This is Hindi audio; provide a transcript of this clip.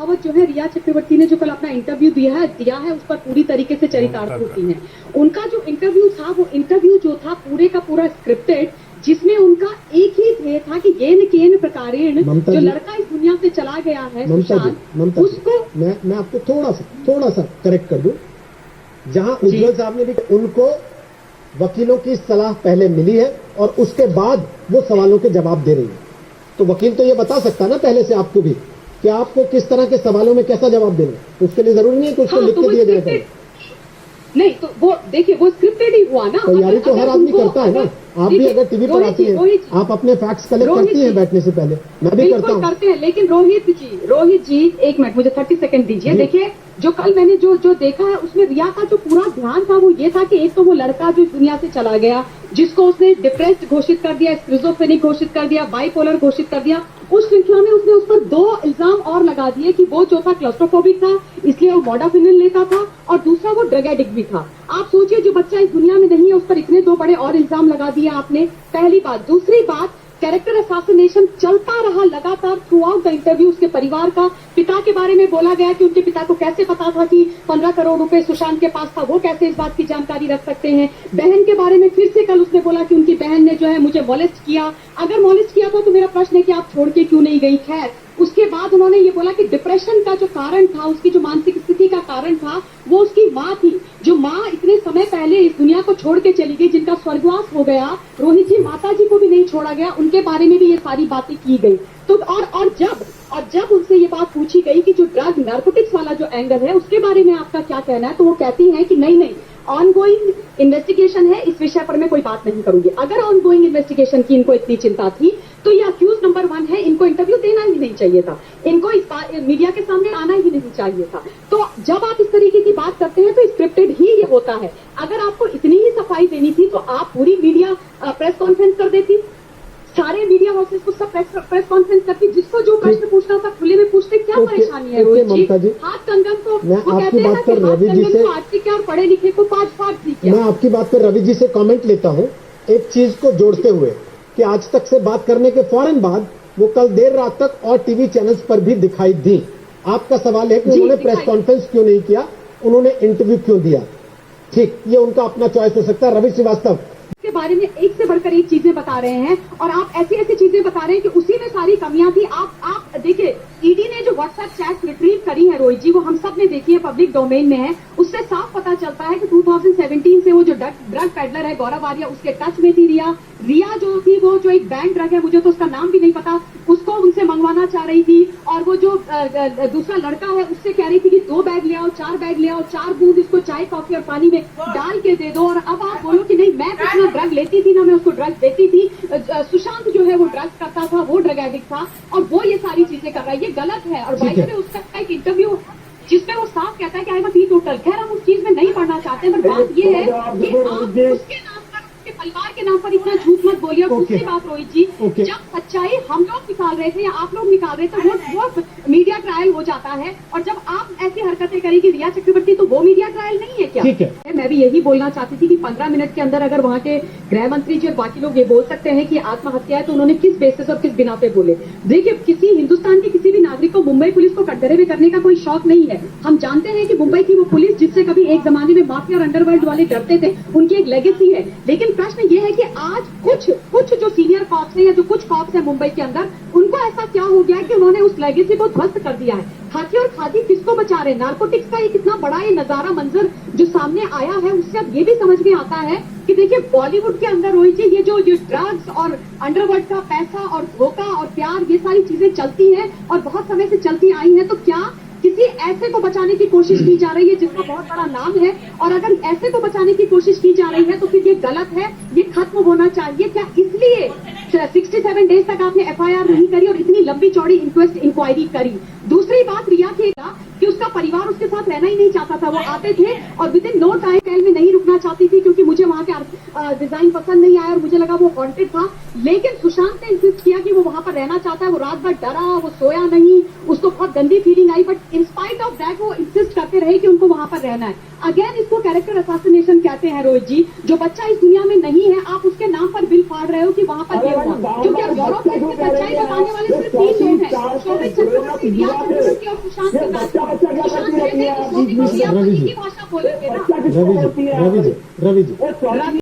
रावत जो है रिया चक्रवर्ती ने जो कल अपना इंटरव्यू दिया है उस पर पूरी तरीके से चरितार्थ होती हैं। उनका जो इंटरव्यू था वो इंटरव्यू जो था पूरे का पूरा स्क्रिप्टेड, जिसमें उनका एक ही ध्येय था कि येन केन प्रकारेण जो लड़का इस दुनिया से चला गया है सुशांत, उसको मैं आपको थोड़ा सा करेक्ट कर दूं। जहां उज्जवल साहब ने भी उनको वकीलों की सलाह पहले मिली है और उसके बाद वो सवालों के जवाब दे रही है, तो वकील तो ये बता सकता है ना पहले से आपको भी कि आपको किस तरह के सवालों में कैसा जवाब देना है। उसके लिए जरूरी नहीं है कि उसको लिख के दिया जाए। नहीं तो वो देखिए वो स्क्रिप्टेड ही हुआ ना। तैयारी तो हर आदमी करता है ना। आप भी अगर टीवी पर आती हैं, आप अपने फैक्ट्स कलेक्ट करती हैं बैठने से पहले, मैं भी करता हूँ। करते हैं, लेकिन रोहित जी एक मिनट मुझे 30 सेकंड दीजिए। देखिए जो कल मैंने जो देखा है उसमें रिया का जो पूरा ध्यान था वो ये था कि एक तो वो लड़का जो दुनिया से चला गया, जिसको उसने डिप्रेस्ड घोषित कर दिया, स्किज़ोफ्रेनिक घोषित कर दिया, बाइपोलर घोषित कर दिया। उस श्रृंखला में उसने उस पर 2 इल्जाम और लगा दिए कि वो जो था क्लस्ट्रोफोबिक था इसलिए वो मोडाफिनिल लेता था, और दूसरा वो ड्रग एडिक्ट भी था। आप सोचिए जो बच्चा इस दुनिया में नहीं है उस पर इतने 2 बड़े और इल्जाम लगा दिए आपने, पहली बात। दूसरी बात, कैरेक्टर असैसिनेशन चलता रहा लगातार थ्रू आउट द इंटरव्यू। उसके परिवार का, पिता के बारे में बोला गया कि उनके पिता को कैसे पता था कि 15 करोड़ रुपए सुशांत के पास था, वो कैसे इस बात की जानकारी रख सकते हैं। बहन के बारे में फिर से कल उसने बोला कि उनकी बहन ने जो है मुझे मॉलेस्ट किया। अगर मॉलेस्ट किया तो मेरा प्रश्न है कि आप छोड़ के क्यों नहीं गई। खैर उसके बाद उन्होंने ये बोला कि डिप्रेशन का जो कारण था, उसकी जो मानसिक स्थिति का कारण था वो उसकी माँ थी, जो माँ इतने समय पहले इस दुनिया को छोड़ के चली गई, जिनका स्वर्गवास हो गया। रोहित जी माता जी को भी नहीं छोड़ा गया, उनके बारे में भी ये सारी बातें की गई। तो और जब उनसे ये बात पूछी गई कि जो ड्रग नार्कोटिक्स वाला जो एंगल है उसके बारे में आपका क्या कहना है, तो वो कहती हैं कि नहीं ऑनगोइंग इन्वेस्टिगेशन है, इस विषय पर मैं कोई बात नहीं करूंगी। अगर ऑनगोइंग इन्वेस्टिगेशन की इनको इतनी चिंता थी तो ये अक्यूज नंबर 1 है, इनको इंटरव्यू देना ही नहीं चाहिए था, इनको इस मीडिया के सामने आना ही नहीं चाहिए था। तो जब आप इस तरीके की बात करते हैं तो स्क्रिप्टेड ही ये होता है। अगर आपको इतनी ही सफाई देनी थी तो आप पूरी मीडिया प्रेस कॉन्फ्रेंस कर देती, सारे मीडिया हाउसेस को सब प्रेस कॉन्फ्रेंस करती, जिसको जो प्रश्न पूछना था खुले में पूछते। क्या परेशानी है रोहित जी? हाथ कंगन तो वो कहते हैं ना कि हाथ कंगन को आज क्या और पढ़े लिखे को 5 फाट दी क्या। मैं आपकी बात पर रवि जी से कमेंट लेता हूँ एक चीज को जोड़ते हुए कि आज तक से बात करने के फौरन बाद वो कल देर रात तक और टीवी चैनल्स पर भी दिखाई दी। आपका सवाल है कि उन्होंने प्रेस कॉन्फ्रेंस क्यों नहीं किया, उन्होंने इंटरव्यू क्यों दिया? ठीक, ये उनका अपना चॉइस हो सकता है। रवि श्रीवास्तव के बारे में एक से बढ़कर एक चीजें बता रहे हैं और आप ऐसी चीजें बता रहे हैं कि उसी में सारी कमियां थी। आप देखिए ईडी ने जो व्हाट्सएप चैट रिट्रीव करी है रोहित जी, वो हम सब ने देखी है, पब्लिक डोमेन में है। उससे साफ पता चलता है कि 2017 से वो जो ड्रग पेडलर है गौरव आर्या, उसके टच में थी रिया जो थी, वो जो एक बैंड ड्रग है, मुझे तो उसका नाम भी नहीं पता, उसको उनसे मंगवाना चाह रही थी। और वो जो दूसरा लड़का है उससे कह रही थी कि 2 बैग ले आओ, 4 बैग ले आओ, 4 बूंद इसको चाय कॉफी और पानी में डाल के दे दो। और अब आप बोलो कि नहीं मैं कुछ ना ड्रग लेती थी ना मैं उसको ड्रग देती थी। सुशांत जो है वो ड्रग्स करता था, वो ड्रग एडिक्ट था और वो ये सारी चीजें कर रहा है, ये गलत है। और बाइक में उसका एक इंटरव्यू जिसमें वो साफ कहता है कि आई एम टी टोटल। खैर हम उस चीज में नहीं पढ़ना चाहते, पर बात ये है कि आप उसके नाम पर, उसके परिवार के नाम पर इतना झूठ मत बोलिए। और दूसरी बात रोहित जी, जब सच्चाई हम लोग निकाल रहे थे या आप लोग निकाल रहे थे वो मीडिया ट्रायल हो जाता है, और जब आप ऐसी हरकतें करेगी रिया चक्रवर्ती तो वो मीडिया ट्रायल नहीं है क्या? ठीक है, मैं भी यही बोलना चाहती थी कि 15 मिनट के अंदर अगर वहाँ के गृह मंत्री जी और बाकी लोग ये बोल सकते हैं कि आत्महत्या है, तो उन्होंने किस बेसिस और किस बिना पे बोले? देखिए किसी हिंदुस्तान के किसी भी नागरिक को मुंबई पुलिस को कटघरे में करने का कोई शौक नहीं है। हम जानते हैं कि मुंबई की वो पुलिस जिससे कभी एक जमाने में माफिया और अंडरवर्ल्ड वाले डरते थे, उनकी एक लेगेसी है। लेकिन प्रश्न ये है कि आज कुछ जो सीनियर कॉप्स हैं या जो कुछ कॉप्स हैं मुंबई के अंदर, उनको ऐसा क्या हो गया है कि उन्होंने उस लेगेसी को ध्वस्त कर दिया है। खाकी और खादी किसको बचा रहे? नार्कोटिक्स का एक इतना बड़ा ये नजारा मंजर जो सामने आया है, उससे अब ये भी समझ में आता है कि देखिए बॉलीवुड के अंदर रोहित जी ये जो ड्रग्स और अंडरवर्ल्ड का पैसा और धोखा और प्यार, ये सारी चीजें चलती हैं और बहुत समय से चलती आई हैं। तो क्या किसी ऐसे को बचाने की कोशिश की जा रही है जिसका बहुत बड़ा नाम है? और अगर ऐसे को बचाने की कोशिश की जा रही है तो फिर ये गलत है, ये खत्म होना चाहिए। क्या इसलिए 67 डेज तक आपने FIR नहीं करी और इतनी लंबी चौड़ी इंक्वायरी करी? दूसरी बात रिया की कि उसका परिवार उसके साथ रहना ही नहीं चाहता था। वो आते थे और विद इन नो टाइम में नहीं रुकना चाहती थी क्योंकि मुझे वहाँ के डिजाइन पसंद नहीं आया और मुझे लगा वो हॉन्टेड था। लेकिन सुशांत ने इंसिस्ट किया कि वो वहाँ पर रहना चाहता है। वो रात भर डरा, वो सोया नहीं, उसको बहुत गंदी feeling I, but in spite of that वो इंसिस्ट करते रहे कि उनको वहाँ पर रहना है। अगेन इसको कैरेक्टर असैसिनेशन कहते हैं रोहित जी। जो बच्चा इस दुनिया में नहीं है, आप उसके नाम पर बिल फाड़ रहे हो कि वहाँ पर ये हुआ, क्योंकि अब यूरोप में सच्चाई बताने वाले सिर्फ 3 लोग हैं, शोभित चक्रवर्ती, रिया चक्रवर्ती और सुशांत। शांत से बात करो। शांत रहते हैं, इसको भी तो भी आप रवि उन्हीं जी। की भाषा बोलेंगे ना। रवि जी, रवि जी, रवि जी।